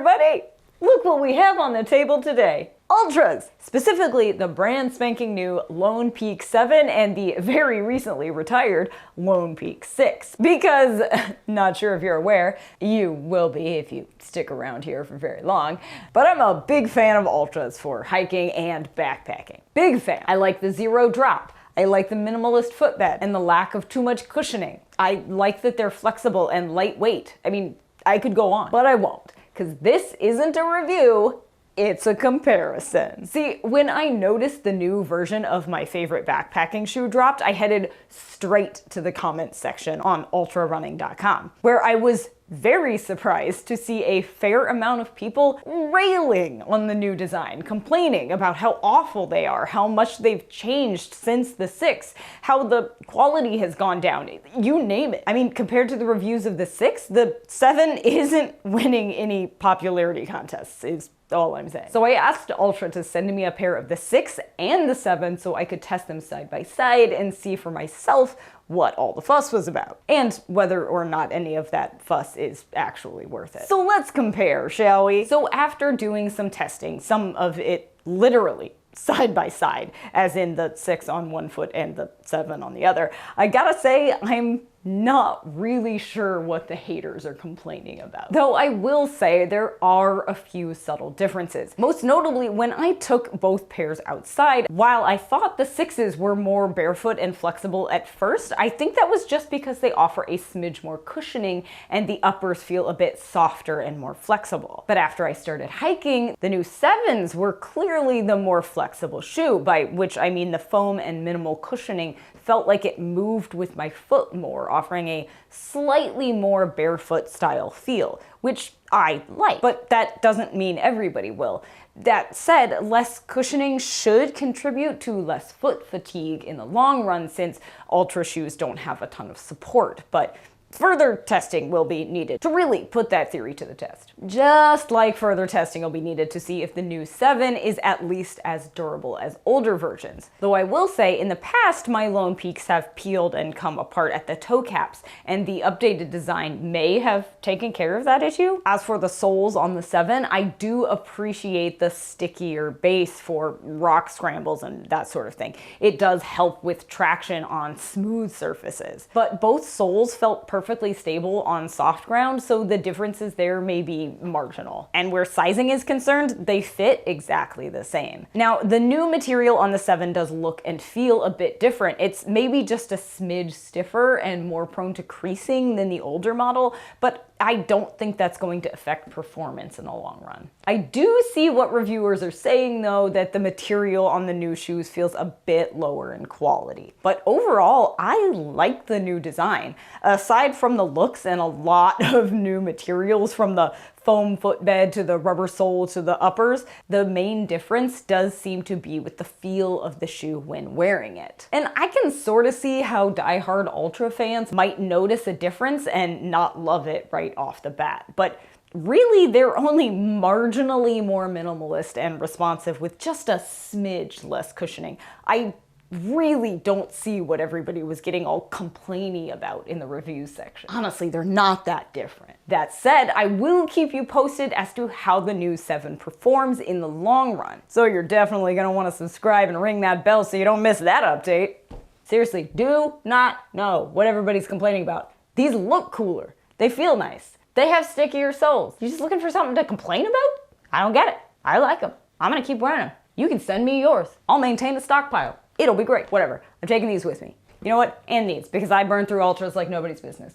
everybody! Look what we have on the table today. Ultras! Specifically, the brand spanking new Lone Peak 7 and the very recently retired Lone Peak 6. Because, not sure if you're aware, you will be if you stick around here for very long, but I'm a big fan of Ultras for hiking and backpacking. Big fan. I like the zero drop. I like the minimalist footbed and the lack of too much cushioning. I like that they're flexible and lightweight. I mean, I could go on, but I won't, because this isn't a review, it's a comparison. See, when I noticed the new version of my favorite backpacking shoe dropped, I headed straight to the comments section on ultrarunning.com, where I was very surprised to see a fair amount of people railing on the new design, complaining about how awful they are, how much they've changed since the 6, how the quality has gone down, you name it. I mean, compared to the reviews of the 6, the 7 isn't winning any popularity contests, is all I'm saying. So I asked Ultra to send me a pair of the 6 and the 7 so I could test them side by side and see for myself what all the fuss was about, and whether or not any of that fuss is actually worth it. So let's compare, shall we? So after doing some testing, some of it literally side by side, as in the 6 on one foot and the 7 on the other, I gotta say I'm not really sure what the haters are complaining about. Though I will say there are a few subtle differences. Most notably, when I took both pairs outside, while I thought the 6s were more barefoot and flexible at first, I think that was just because they offer a smidge more cushioning and the uppers feel a bit softer and more flexible. But after I started hiking, the new 7s were clearly the more flexible shoe, by which I mean the foam and minimal cushioning felt like it moved with my foot more, offering a slightly more barefoot style feel, which I like, but that doesn't mean everybody will. That said, less cushioning should contribute to less foot fatigue in the long run, since Ultra shoes don't have a ton of support, but further testing will be needed to really put that theory to the test. Just like further testing will be needed to see if the new 7 is at least as durable as older versions. Though I will say, in the past, my Lone Peaks have peeled and come apart at the toe caps, and the updated design may have taken care of that issue. As for the soles on the 7, I do appreciate the stickier base for rock scrambles and that sort of thing. It does help with traction on smooth surfaces. But both soles felt perfectly stable on soft ground, so the differences there may be marginal. And where sizing is concerned, they fit exactly the same. Now, the new material on the 7 does look and feel a bit different. It's maybe just a smidge stiffer and more prone to creasing than the older model, but I don't think that's going to affect performance in the long run. I do see what reviewers are saying though, that the material on the new shoes feels a bit lower in quality. But overall, I like the new design. Aside from the looks and a lot of new materials, from the foam footbed to the rubber sole to the uppers, the main difference does seem to be with the feel of the shoe when wearing it. And I can sort of see how diehard Ultra fans might notice a difference and not love it right off the bat. But really, they're only marginally more minimalist and responsive with just a smidge less cushioning. I really don't see what everybody was getting all complainy about in the reviews section. Honestly, they're not that different. That said, I will keep you posted as to how the new 7 performs in the long run. So you're definitely gonna want to subscribe and ring that bell so you don't miss that update. Seriously, do not know what everybody's complaining about. These look cooler. They feel nice. They have stickier soles. You just looking for something to complain about? I don't get it. I like them. I'm gonna keep wearing them. You can send me yours. I'll maintain a stockpile. It'll be great. Whatever. I'm taking these with me. You know what? And these, because I burn through Ultras like nobody's business.